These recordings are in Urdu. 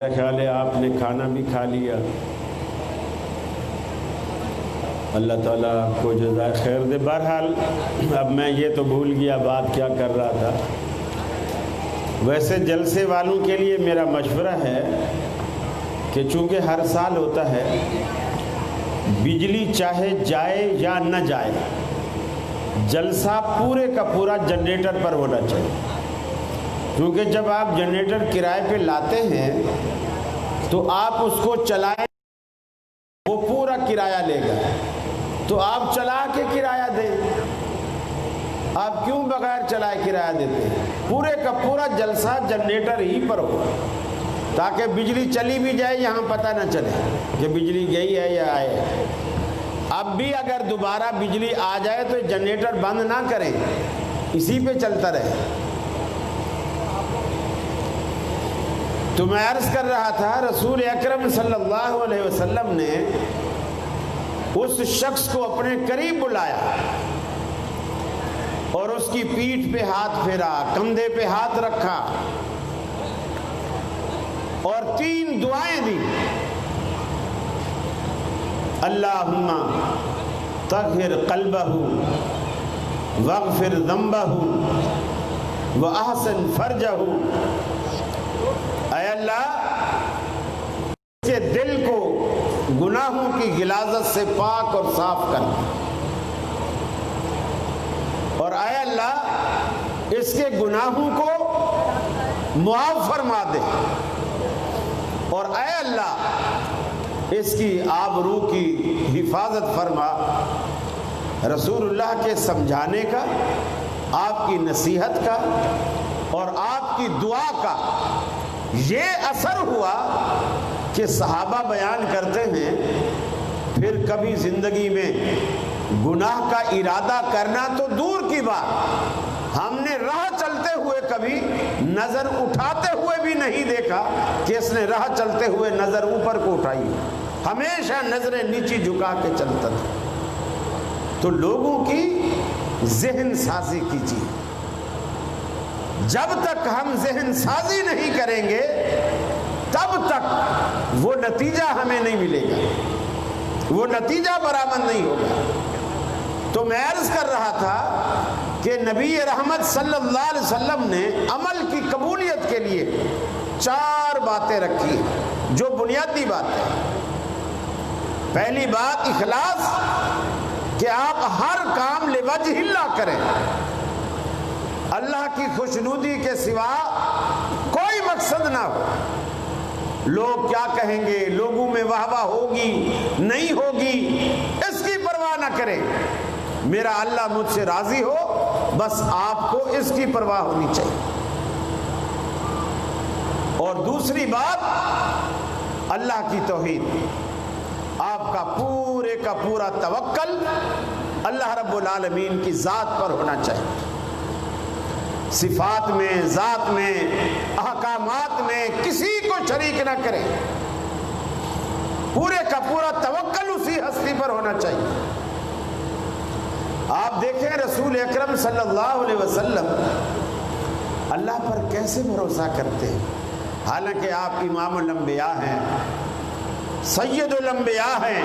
میرا خیال ہے آپ نے کھانا بھی کھا لیا۔ اللہ تعالیٰ آپ کو جزائے خیر دے۔ بہرحال اب میں یہ تو بھول گیا بات کیا کر رہا تھا۔ ویسے جلسے والوں کے لیے میرا مشورہ ہے کہ چونکہ ہر سال ہوتا ہے، بجلی چاہے جائے یا نہ جائے، جلسہ پورے کا پورا جنریٹر پر ہونا چاہیے، کیونکہ جب آپ جنریٹر کرائے پہ لاتے ہیں تو آپ اس کو چلائیں، وہ پورا کرایہ لے گا، تو آپ چلا کے کرایہ دیں۔ آپ کیوں بغیر چلائے کرایہ دیتے ہیں؟ پورے کا پورا جلسہ جنریٹر ہی پر ہو، تاکہ بجلی چلی بھی جائے یہاں پتہ نہ چلے کہ بجلی گئی ہے یا آئے۔ اب بھی اگر دوبارہ بجلی آ جائے تو جنریٹر بند نہ کریں، اسی پہ چلتا رہے۔ تو میں عرض کر رہا تھا، رسول اکرم صلی اللہ علیہ وسلم نے اس شخص کو اپنے قریب بلایا اور اس کی پیٹھ پہ ہاتھ پھیرا، کندھے پہ ہاتھ رکھا اور 3 دعائیں دی۔ اللہم طہر قلبہ واغفر ذنبہ واحسن فرجہ۔ اے اللہ، اس کے دل کو گناہوں کی غلاظت سے پاک اور صاف کر دے، اور اے اللہ اس کے گناہوں کو معاف فرما دے، اور اے اللہ اس کی آبرو کی حفاظت فرما۔ رسول اللہ کے سمجھانے کا، آپ کی نصیحت کا اور آپ کی دعا کا یہ اثر ہوا کہ صحابہ بیان کرتے ہیں پھر کبھی زندگی میں گناہ کا ارادہ کرنا تو دور کی بات، ہم نے راہ چلتے ہوئے کبھی نظر اٹھاتے ہوئے بھی نہیں دیکھا کہ اس نے راہ چلتے ہوئے نظر اوپر کو اٹھائی، ہمیشہ نظریں نیچی جھکا کے چلتا تھا۔ تو لوگوں کی ذہن سازی کیجیے، جب تک ہم ذہن سازی نہیں کریں گے تب تک وہ نتیجہ ہمیں نہیں ملے گا، وہ نتیجہ برآمد نہیں ہوگا۔ تو میں عرض کر رہا تھا کہ نبی رحمت صلی اللہ علیہ وسلم نے عمل کی قبولیت کے لیے 4 باتیں رکھی ہیں جو بنیادی بات ہے۔ پہلی بات اخلاص، کہ آپ ہر کام لوجہ اللہ کریں، اللہ کی خوشنودی کے سوا کوئی مقصد نہ ہو۔ لوگ کیا کہیں گے، لوگوں میں واہ واہ ہوگی نہیں ہوگی، اس کی پرواہ نہ کریں، میرا اللہ مجھ سے راضی ہو، بس آپ کو اس کی پرواہ ہونی چاہیے۔ اور دوسری بات اللہ کی توحید، آپ کا پورے کا پورا توکل اللہ رب العالمین کی ذات پر ہونا چاہیے، صفات میں، ذات میں، احکامات میں کسی کو شریک نہ کریں، پورے کا پورا توکل اسی ہستی پر ہونا چاہیے۔ آپ دیکھیں رسول اکرم صلی اللہ علیہ وسلم اللہ پر کیسے بھروسہ کرتے ہیں، حالانکہ آپ امام الانبیاء ہیں، سید الانبیاء ہیں،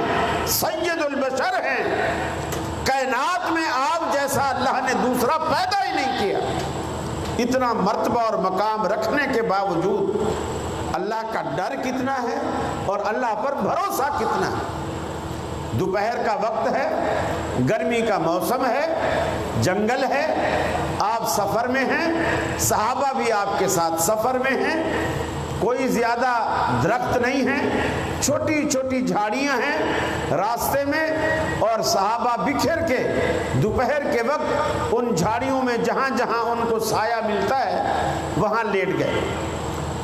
سید البشر ہیں، کائنات میں آپ جیسا اللہ نے دوسرا پیدا ہی نہیں کیا۔ اتنا مرتبہ اور مقام رکھنے کے باوجود اللہ کا ڈر کتنا ہے اور اللہ پر بھروسہ کتنا ہے۔ دوپہر کا وقت ہے، گرمی کا موسم ہے، جنگل ہے، آپ سفر میں ہیں، صحابہ بھی آپ کے ساتھ سفر میں ہیں، کوئی زیادہ درخت نہیں ہیں، چھوٹی چھوٹی جھاڑیاں ہیں راستے میں، اور صحابہ بکھر کے دوپہر کے وقت ان جھاڑیوں میں جہاں جہاں ان کو سایہ ملتا ہے وہاں لیٹ گئے۔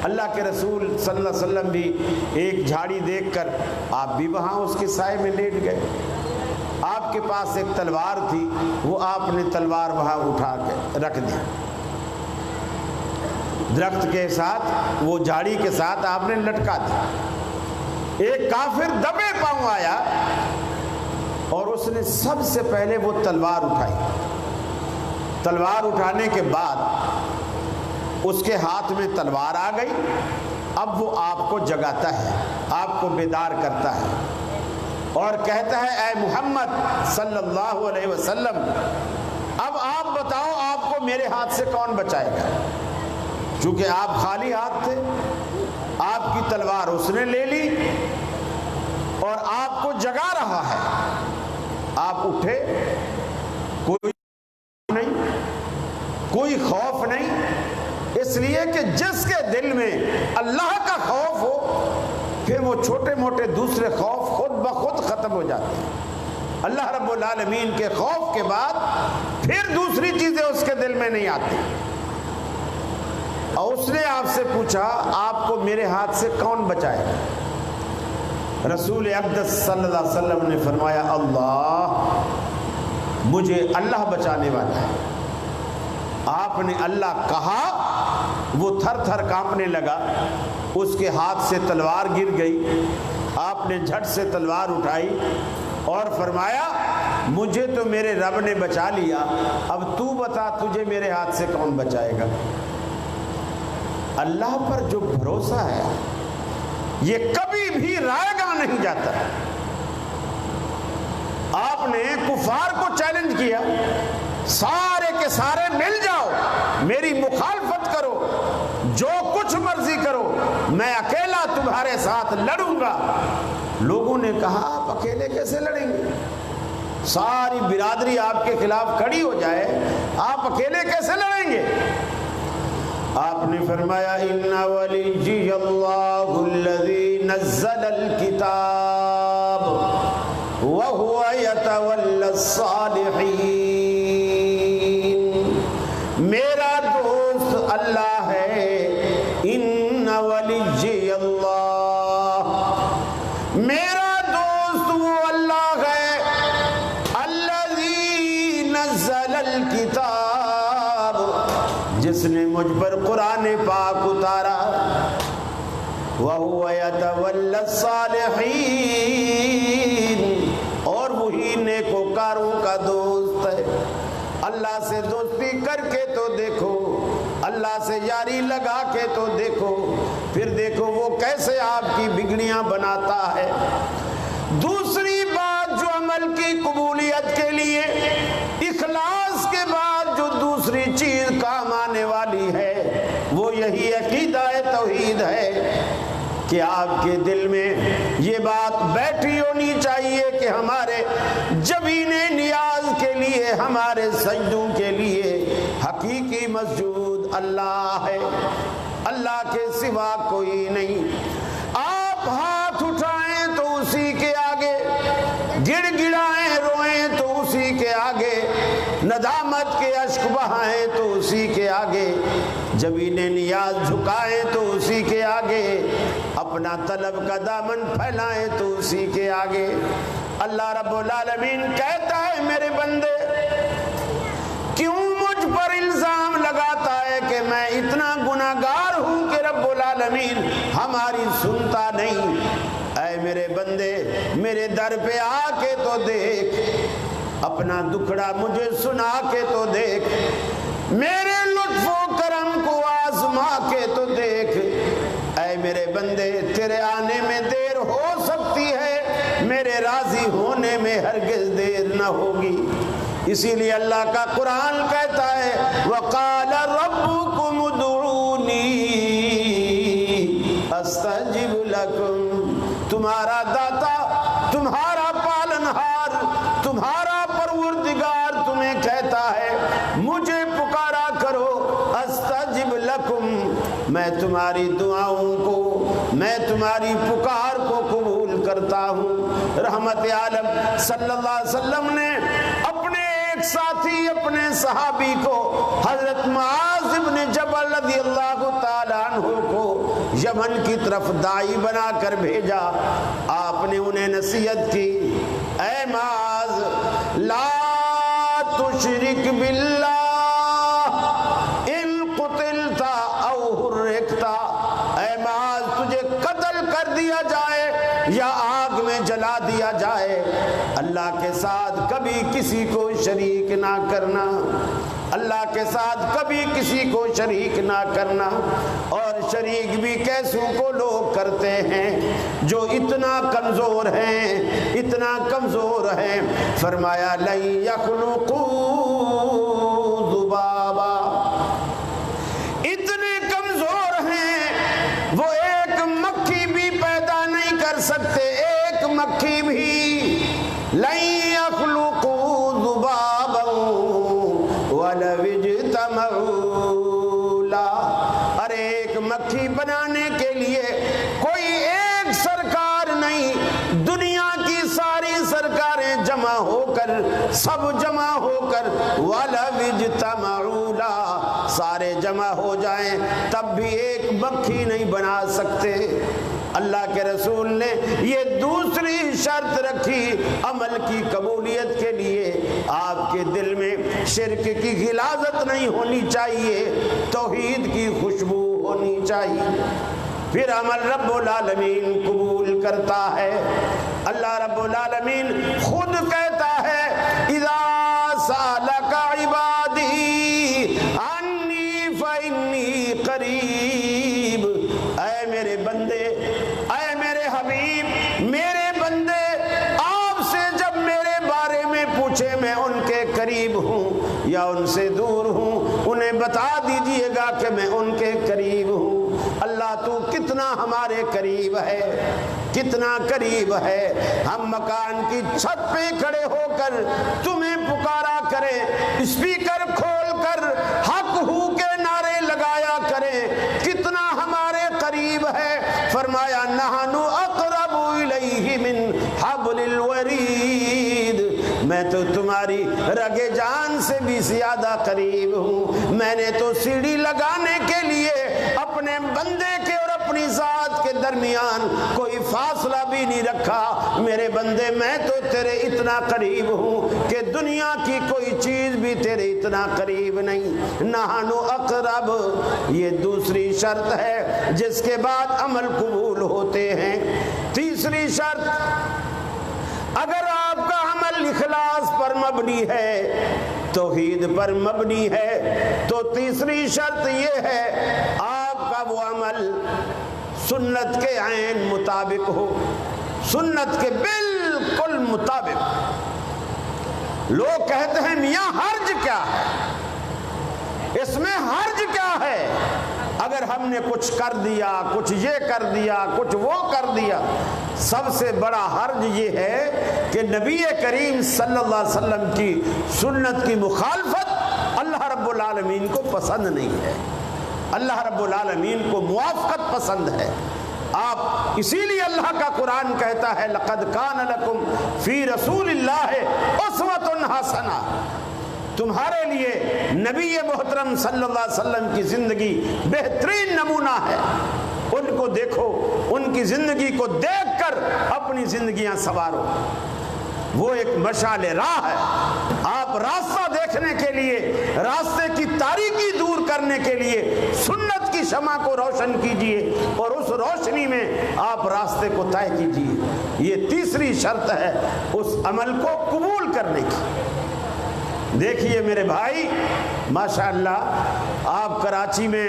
اللہ کے رسول صلی اللہ علیہ وسلم بھی ایک جھاڑی دیکھ کر آپ بھی وہاں اس کے سائے میں لیٹ گئے۔ آپ کے پاس ایک تلوار تھی، وہ آپ نے تلوار وہاں اٹھا کے رکھ دی، درخت کے ساتھ، وہ جھاڑی کے ساتھ آپ نے لٹکا دی۔ ایک کافر دبے پاؤں آیا اور اس نے سب سے پہلے وہ تلوار اٹھائی۔ تلوار اٹھانے کے بعد اس کے ہاتھ میں تلوار آ گئی اب وہ آپ کو جگاتا ہے، آپ کو بیدار کرتا ہے اور کہتا ہے اے محمد صلی اللہ علیہ وسلم اب آپ بتاؤ آپ کو میرے ہاتھ سے کون بچائے گا؟ چونکہ آپ خالی ہاتھ تھے، آپ کی تلوار اس نے لے لی اور آپ کو جگا رہا ہے۔ آپ اٹھے، کوئی نہیں، کوئی خوف نہیں، اس لیے کہ جس کے دل میں اللہ کا خوف ہو پھر وہ چھوٹے موٹے دوسرے خوف خود بخود ختم ہو جاتے ہیں۔ اللہ رب العالمین کے خوف کے بعد پھر دوسری چیزیں اس کے دل میں نہیں آتی۔ اور اس نے آپ سے پوچھا آپ کو میرے ہاتھ سے کون بچائے گا؟ رسول اقدس صلی اللہ علیہ وسلم نے فرمایا اللہ، مجھے اللہ بچانے والا ہے۔ آپ نے اللہ کہا، وہ تھر تھر کانپنے لگا، اس کے ہاتھ سے تلوار گر گئی، آپ نے جھٹ سے تلوار اٹھائی اور فرمایا مجھے تو میرے رب نے بچا لیا، اب تو بتا تجھے میرے ہاتھ سے کون بچائے گا؟ اللہ پر جو بھروسہ ہے یہ کبھی بھی رائے گاں نہیں جاتا۔ آپ نے کفار کو چیلنج کیا، سارے کے سارے مل جاؤ، میری مخالفت کرو، جو کچھ مرضی کرو، میں اکیلا تمہارے ساتھ لڑوں گا۔ لوگوں نے کہا آپ اکیلے کیسے لڑیں گے؟ ساری برادری آپ کے خلاف کھڑی ہو جائے، آپ اکیلے کیسے لڑیں گے؟ آپ نے فرمایا ان ولی اللہ الذی نزل الکتاب وهو يتولى الصالحین، میرا دوست اللہ ہے، ان ولی اللہ، میرا دوست وہ اللہ ہے، الذی نزل الکتاب، جس نے مجھ پر قرآن پاک اتارا، وَهُوَ يَتَوَلَّى الصَّالِحِينَ، اور وہی نیکوکاروں کا دوست ہے۔ اللہ سے دوستی کر کے تو دیکھو، اللہ سے یاری لگا کے تو دیکھو، پھر دیکھو وہ کیسے آپ کی بگڑیاں بناتا ہے۔ دوسری بات جو عمل کی قبولیت کے لیے اخلاص کے بعد جو دوسری چیز کام آنے والی ہے وہ یہی عقیدہ توحید ہے کہ آپ کے دل میں یہ بات بیٹھی ہونی چاہیے کہ ہمارے جبین نیاز کے لیے، ہمارے سجدوں کے لیے حقیقی مسجود اللہ ہے، اللہ کے سوا کوئی نہیں۔ آپ ہاتھ اٹھائیں تو اسی کے آگے، گڑ گڑائیں روئیں تو اسی کے آگے، ندامت کے اشک بہائیں تو اسی کے آگے، جبین نیاز جھکائیں تو اسی کے آگے، اپنا طلب کا دامن پھیلائیں تو اسی کے آگے۔ اللہ رب العالمین کہتا ہے میرے بندے کیوں مجھ پر الزام لگاتا ہے کہ میں اتنا گناہگار ہوں کہ رب العالمین ہماری سنتا نہیں؟ اے میرے بندے میرے در پہ آ کے تو دیکھ، اپنا دکھڑا مجھے سنا کے تو دیکھ، میرے لطف و کرم کو آزما کے تو دیکھ۔ اے میرے بندے تیرے آنے میں دیر ہو سکتی ہے، میرے راضی ہونے میں ہرگز دیر نہ ہوگی۔ اسی لیے اللہ کا قرآن کہتا ہے وَقَالَ رَبُّكُمُ ادْعُونِي أَسْتَجِبْ لَكُمْ، تمہارا داتا، تمہارا پالنہار، تمہارا پروردگار تمہیں کہتا ہے مجھے پکارا کرو، استجب لکم، میں تمہاری دعاؤں کو، میں تمہاری پکار کو قبول کرتا ہوں۔ رحمت عالم صلی اللہ علیہ وسلم نے اپنے ایک ساتھی، اپنے صحابی کو، حضرت معاذ بن جبل رضی اللہ تعالی عنہ کو یمن کی طرف داعی بنا کر بھیجا۔ آپ نے انہیں نصیحت کی، اے معاذ لا تشرک باللہ ان قتلت او حرقت، اے معاذ تجھے قتل کر دیا جائے یا آگ میں جلا دیا جائے، اللہ کے ساتھ کبھی کسی کو شریک نہ کرنا۔ اللہ کے ساتھ کبھی کسی کو شریک نہ کرنا. اور شریک بھی کیسوں کو لوگ کرتے ہیں جو اتنا کمزور ہیں، اتنا کمزور ہیں. فرمایا لن یخلقوا ذبابا، اتنے کمزور ہیں وہ ایک مکھی بھی پیدا نہیں کر سکتے، ایک مکھی بھی. لن یخلقوا ذبابا ولو اجتمعوا له، ارے ایک مکھی بنانے کے لیے کوئی ایک سرکار نہیں، دنیا کی ساری سرکاریں جمع ہو کر، سب جمع ہو کر، وَلَوِ اجْتَمَعُوا لَهُ، سارے جمع ہو جائیں تب بھی ایک مکھی نہیں بنا سکتے. اللہ کے رسول نے یہ دوسری شرط رکھی عمل کی قبولیت کے لیے. آپ کے دل میں شرک کی غلاظت نہیں ہونی چاہیے، توحید کی خوشبو ہونی چاہیے، پھر عمل رب العالمین قبول کرتا ہے. اللہ رب العالمین خود کہتا ہے اذا سالک عبادی انی فانی قریب، اے میرے بندے، اے میرے حبیب، میرے بندے آپ سے جب میرے بارے میں پوچھے میں ان کے قریب ہوں یا ان سے دور ہوں، انہیں بتا دیجئے گا کہ میں ان کے قریب ہوں. اللہ تو کتنا ہمارے قریب ہے، کتنا قریب ہے. ہم مکان کی چھت پہ کھڑے ہو کر تمہیں پکارا کریں، اسپیکر کھول کر حق ہو کے نعرے لگایا کریں، کتنا ہمارے قریب ہے. فرمایا نحن اقرب الیہ من حبل الورید، میں تو تمہاری رگ جان سے بھی زیادہ قریب ہوں. میں نے تو سیڑھی لگانے کے لیے اپنے بندے کے اور اپنی ذات کے درمیان کوئی فاصلہ بھی نہیں رکھا. میرے بندے میں تو تیرے اتنا قریب ہوں کہ دنیا کی کوئی چیز بھی تیرے اتنا قریب نہیں. نحن اقرب، یہ دوسری شرط ہے جس کے بعد عمل قبول ہوتے ہیں. تیسری شرط، اگر آپ کا عمل اخلاص پر مبنی ہے، توحید پر مبنی ہے، تو تیسری شرط یہ ہے آپ کا وہ عمل سنت کے عین مطابق ہو، سنت کے بالکل مطابق. لوگ کہتے ہیں میاں حرج کیا ہے، اس میں حرج کیا ہے؟ اگر ہم نے کچھ کر دیا، کچھ یہ کر دیا، کچھ وہ کر دیا. سب سے بڑا حرج یہ ہے کہ نبی کریم صلی اللہ علیہ وسلم کی سنت کی مخالفت اللہ رب العالمین کو پسند نہیں ہے، اللہ رب العالمین کو موافقت پسند ہے. آپ اسی لیے اللہ کا قرآن کہتا ہے لقد کان لکم فی رسول اللہ اسوۃ حسنہ، تمہارے لیے نبی محترم صلی اللہ علیہ وسلم کی زندگی بہترین نمونہ ہے. ان کو دیکھو، ان کی زندگی کو دیکھ کر اپنی زندگیاں سنوارو. وہ ایک مشعل راہ ہے. آپ راستہ دیکھنے کے لیے، راستے کی تاریکی دور کرنے کے لیے سنت کی شمع کو روشن کیجئے اور اس روشنی میں آپ راستے کو طے کیجئے. یہ تیسری شرط ہے اس عمل کو قبول کرنے کی. دیکھیے میرے بھائی، ماشاءاللہ آپ کراچی میں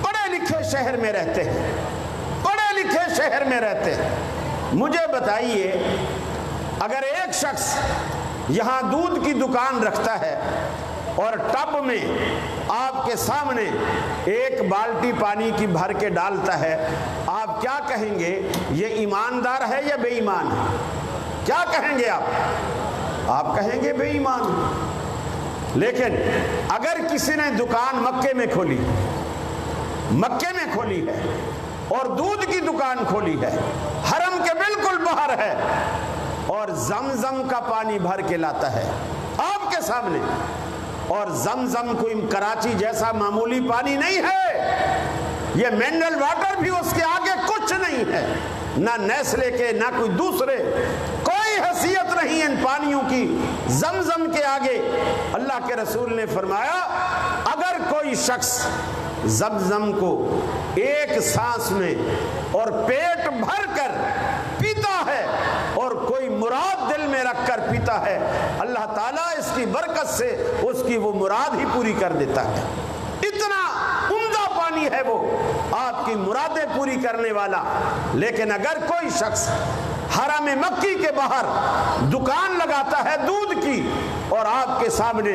پڑھے لکھے شہر میں رہتے ہیں، پڑھے لکھے شہر میں رہتے ہیں. مجھے بتائیے اگر ایک شخص یہاں دودھ کی دکان رکھتا ہے اور ٹب میں آپ کے سامنے ایک بالٹی پانی کی بھر کے ڈالتا ہے، آپ کیا کہیں گے؟ یہ ایماندار ہے یا بے ایمان ہے؟ کیا کہیں گے آپ؟ آپ کہیں گے بے ایمان. لیکن اگر کسی نے دکان مکے میں کھولی، مکے میں کھولی ہے اور دودھ کی دکان کھولی ہے، حرم کے بالکل باہر ہے، اور زمزم کا پانی بھر کے لاتا ہے آپ کے سامنے، اور زمزم کوئی کراچی جیسا معمولی پانی نہیں ہے، یہ منرل واٹر بھی اس کے آگے کچھ نہیں ہے، نہ نیسلے کے نہ کوئی دوسرے، کوئی حیثیت نہیں ان پانیوں کی زمزم کے آگے. اللہ کے رسول نے فرمایا اگر کوئی شخص زمزم کو ایک سانس میں اور پیٹ بھر کر پیتا ہے اور کوئی مراد دل میں رکھ کر پیتا مانگتا ہے اللہ تعالیٰ اس کی برکت سے اس کی وہ مراد ہی پوری کر دیتا ہے۔ اتنا عمدہ پانی ہے وہ، آپ کی مرادیں پوری کرنے والا۔ لیکن اگر کوئی شخص حرم مکی کے باہر دکان لگاتا ہے دودھ کی اور آپ کے سامنے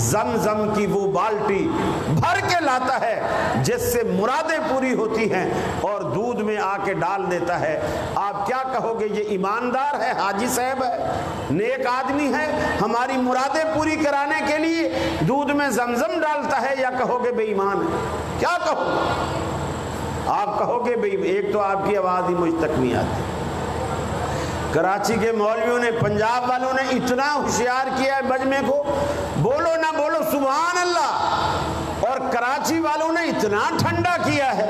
زمزم کی وہ بالٹی بھر کے لاتا ہے جس سے مرادیں پوری ہوتی ہیں اور دودھ میں آ کے ڈال دیتا ہے، آپ کیا کہو گے؟ یہ ایماندار ہے، حاجی صاحب ہے، نیک آدمی ہے، ہماری مرادیں پوری کرانے کے لیے دودھ میں زمزم ڈالتا ہے، یا کہو گے بے ایمان ہے؟ کیا کہو گے؟ آپ کہو گے بھئی ایک تو آپ کی آواز ہی مجھ تک نہیں آتی۔ کراچی کے مولویوں نے، پنجاب والوں نے اتنا ہوشیار کیا ہے بجمے کو، بولو نہ بولو سبحان اللہ، اور کراچی والوں نے اتنا ٹھنڈا کیا ہے،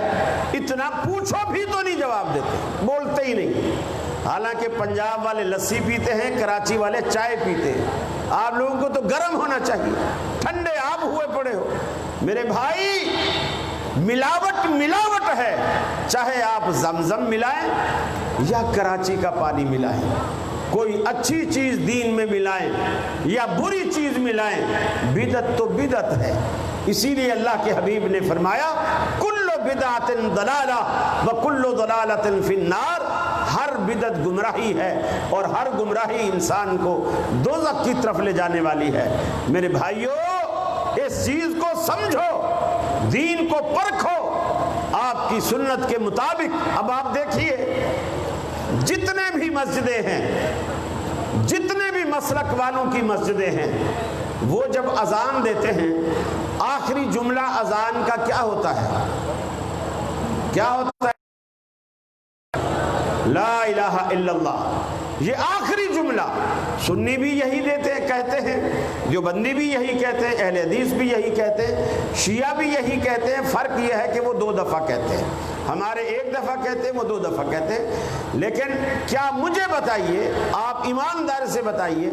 اتنا پوچھو بھی تو نہیں جواب دیتے، بولتے ہی نہیں۔ حالانکہ پنجاب والے لسی پیتے ہیں، کراچی والے چائے پیتے ہیں۔ آپ لوگوں کو تو گرم ہونا چاہیے، ٹھنڈے آپ ہوئے پڑے ہو۔ میرے بھائی ملاوٹ ہے، چاہے آپ زمزم ملائیں یا کراچی کا پانی ملائیں، کوئی اچھی چیز دین میں ملائیں یا بری چیز ملائیں، بدعت تو بدعت ہے۔ اسی لیے اللہ کے حبیب نے فرمایا کل بدعت ضلالہ وکل ضلالۃ فی النار، ہر بدعت گمراہی ہے اور ہر گمراہی انسان کو دوزخ کی طرف لے جانے والی ہے۔ میرے بھائیو، اس چیز کو سمجھو، دین کو پرکھو آپ کی سنت کے مطابق۔ اب آپ دیکھیے جتنے بھی مسجدیں ہیں، جتنے بھی مسلک والوں کی مسجدیں ہیں، وہ جب اذان دیتے ہیں آخری جملہ اذان کا کیا ہوتا ہے؟ کیا ہوتا ہے؟ لا الہ الا اللہ، یہ آخری جملہ۔ سنی بھی یہی کہتے ہیں، دیوبندی بھی یہی کہتے ہیں، اہل حدیث بھی یہی کہتے ہیں، شیعہ بھی یہی کہتے ہیں۔ فرق یہ ہے کہ وہ 2 دفعہ کہتے ہیں، ہمارے 1 دفعہ کہتے ہیں، وہ 2 دفعہ کہتے ہیں۔ لیکن کیا مجھے بتائیے، آپ ایماندار سے بتائیے،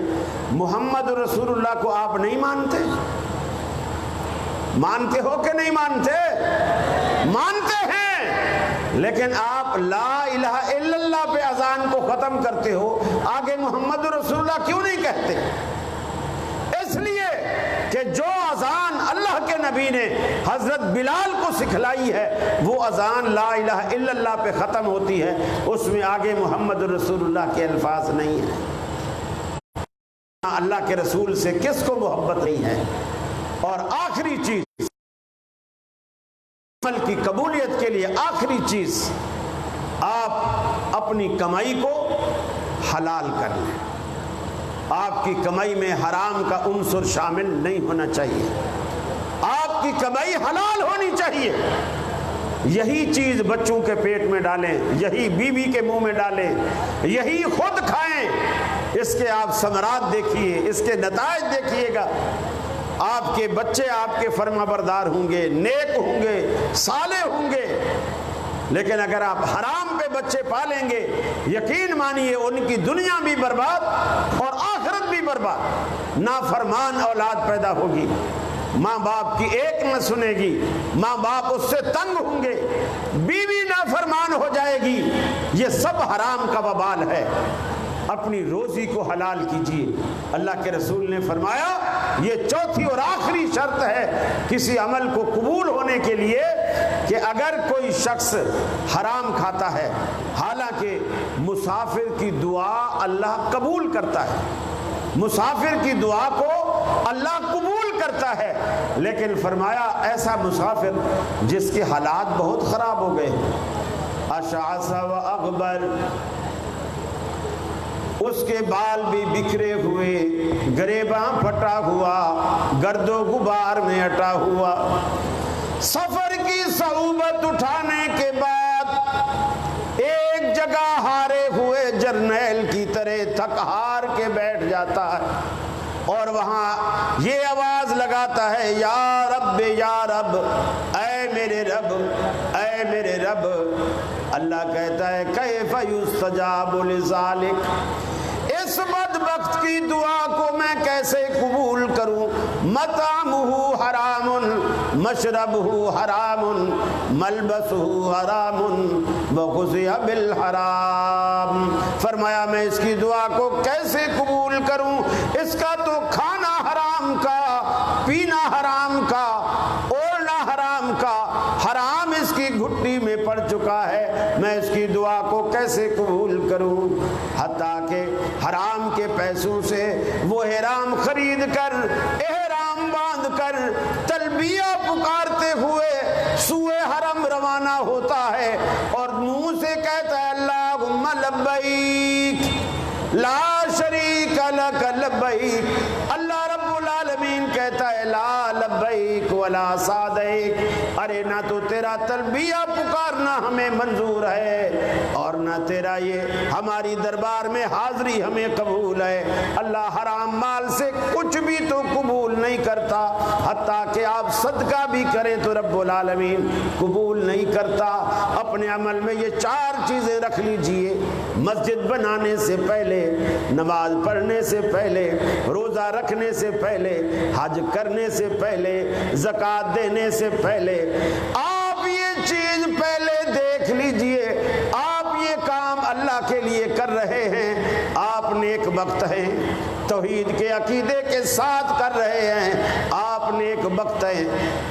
محمد رسول اللہ کو آپ نہیں مانتے؟ مانتے ہو کہ نہیں مانتے؟ مانتے ہیں، لیکن آپ لا الہ الا اللہ پہ اذان کو ختم کرتے ہو، آگے محمد رسول اللہ کیوں نہیں کہتے؟ اس لیے کہ جو اذان اللہ کے نبی نے حضرت بلال کو سکھلائی ہے وہ اذان لا الہ الا اللہ پہ ختم ہوتی ہے، اس میں آگے محمد رسول اللہ کے الفاظ نہیں ہیں۔ اللہ کے رسول سے کس کو محبت نہیں ہے؟ اور آخری چیز عمل کی قبولیت کے لیے، آخری چیز، آپ اپنی کمائی کو حلال کر لیں۔ آپ کی کمائی میں حرام کا عنصر شامل نہیں ہونا چاہیے، آپ کی کمائی حلال ہونی چاہیے۔ یہی چیز بچوں کے پیٹ میں ڈالیں، یہی بیوی کے منہ میں ڈالیں، یہی خود کھائیں، اس کے آپ ثمرات دیکھیے، اس کے نتائج دیکھیے گا۔ آپ کے بچے آپ کے فرما بردار ہوں گے، نیک ہوں گے، صالح ہوں گے۔ لیکن اگر آپ حرام پہ بچے پالیں گے، یقین مانیے ان کی دنیا بھی برباد اور آخرت بھی برباد۔ نافرمان اولاد پیدا ہوگی، ماں باپ کی ایک نہ سنے گی، ماں باپ اس سے تنگ ہوں گے، بیوی نافرمان ہو جائے گی۔ یہ سب حرام کا وبال ہے۔ اپنی روزی کو حلال کیجیے۔ اللہ کے رسول نے فرمایا یہ چوتھی اور آخری شرط ہے کسی عمل کو قبول ہونے کے لیے، کہ اگر کوئی شخص حرام کھاتا ہے، حالانکہ مسافر کی دعا اللہ قبول کرتا ہے، مسافر کی دعا کو اللہ قبول کرتا ہے، لیکن فرمایا ایسا مسافر جس کے حالات بہت خراب ہو گئے، اشعث و اغبر، اس کے بال بھی بکھرے ہوئے، گریباں پھٹا ہوا، گرد و غبار میں اٹا ہوا، سفر کی صعوبت اٹھانے کے بعد ایک جگہ ہارے ہوئے جرنیل کی طرح تھک ہار کے بیٹھ جاتا ہے اور وہاں یہ آواز لگاتا ہے یا رب یا رب، اے میرے رب، اے میرے رب۔ اللہ کہتا ہے کیف یستجاب لذالک، اس بدبخت کی دعا کو میں کیسے قبول کروں؟ مطعمہ حرام، مشربہ حرام ملبسہ حرام وغذی بالحرام۔ فرمایا میں اس کی دعا کو کیسے قبول کروں، اس کا تو کھانا حرام کا، پینا حرام کا، اوڑھنا حرام کا، حرام اس کی گھٹی میں پڑ چکا ہے، میں اس کی دعا کو کیسے قبول کروں؟ حتیٰ کہ حرام کے پیسوں سے وہ احرام خرید کر، احرام باندھ کر، تلبیہ پکارتے ہوئے سوئے حرم روانہ ہوتا ہے اور منہ سے کہتا ہے اللہم لبیک لا شریک لک لبیک۔ اللہ رب العالمین کہتا ہے لا لبیک ولا سعدیک، ارے نہ تو تیرا تلبیہ پکارنا ہمیں منظور ہے اور نہ تیرا یہ ہماری دربار میں حاضری ہمیں قبول ہے۔ اللہ حرام مال سے کچھ بھی تو قبول نہیں کرتا، حتیٰ کہ آپ صدقہ بھی کریں تو رب العالمین قبول نہیں کرتا۔ اپنے عمل میں یہ 4 چیزیں رکھ لیجئے، مسجد بنانے سے پہلے، نماز پڑھنے سے پہلے، روزہ رکھنے سے پہلے، حج کرنے سے پہلے، زکوٰۃ دینے سے پہلے، آپ یہ چیز پہلے دیکھ لیجئے۔ آپ یہ کام اللہ کے لیے کر رہے ہیں، آپ نیک بخت ہیں، توحید کے عقیدے کے ساتھ کر رہے ہیں، آپ نیک بخت ہیں،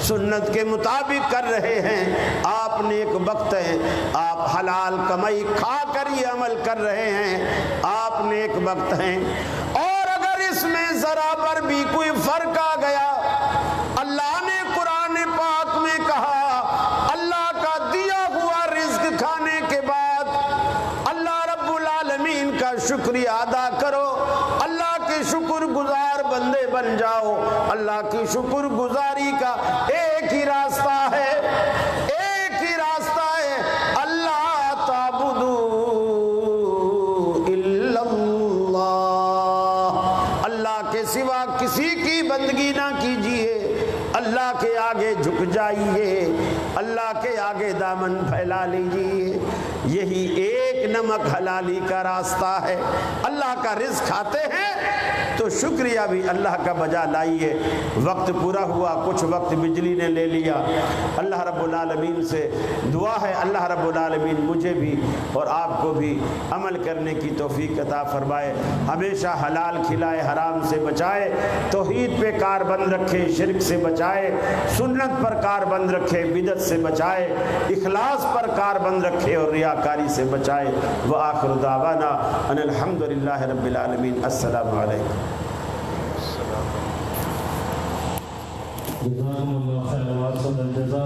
سنت کے مطابق کر رہے ہیں، آپ نیک بخت ہیں، آپ حلال کمائی کھا کر یہ عمل کر رہے ہیں، آپ نیک بخت ہیں۔ اور اگر اس میں ذرا پر بھی کوئی فرق آ گیا، اللہ نے قرآن پاک میں کہا اللہ کا دیا ہوا رزق کھانے کے بعد اللہ رب العالمین کا شکریہ ادا کرو، اللہ کے شکر گزار بندے بن جاؤ۔ اللہ کی شکر گزاری کا ایک ہی راستہ ہے، ایک ہی راستہ ہے، اللہ تعبدو الا اللہ، اللہ کے سوا کسی کی بندگی نہ کیجیے، اللہ کے آگے جھک جائیے، اللہ کے آگے دامن پھیلا لیجیے، یہی ایک نمک حلالی کا راستہ ہے۔ اللہ کا رزق کھاتے ہیں تو شکریہ بھی اللہ کا بجا لائیے۔ وقت پورا ہوا، کچھ وقت بجلی نے لے لیا، اللہ رب العالمین سے دعا ہے اللہ رب العالمین مجھے بھی اور آپ کو بھی عمل کرنے کی توفیق عطا فرمائے، ہمیشہ حلال کھلائے، حرام سے بچائے، توحید پہ کار بند رکھے، شرک سے بچائے، سنت پر کار بند رکھے، بدعت سے بچائے، اخلاص پر کار بند رکھے اور ریاکاری سے بچائے۔ وآخر دعوانا ان الحمدللہ رب العالمین۔ السلام علیکم۔ جزاکم اللہ خیر واسع الجزا۔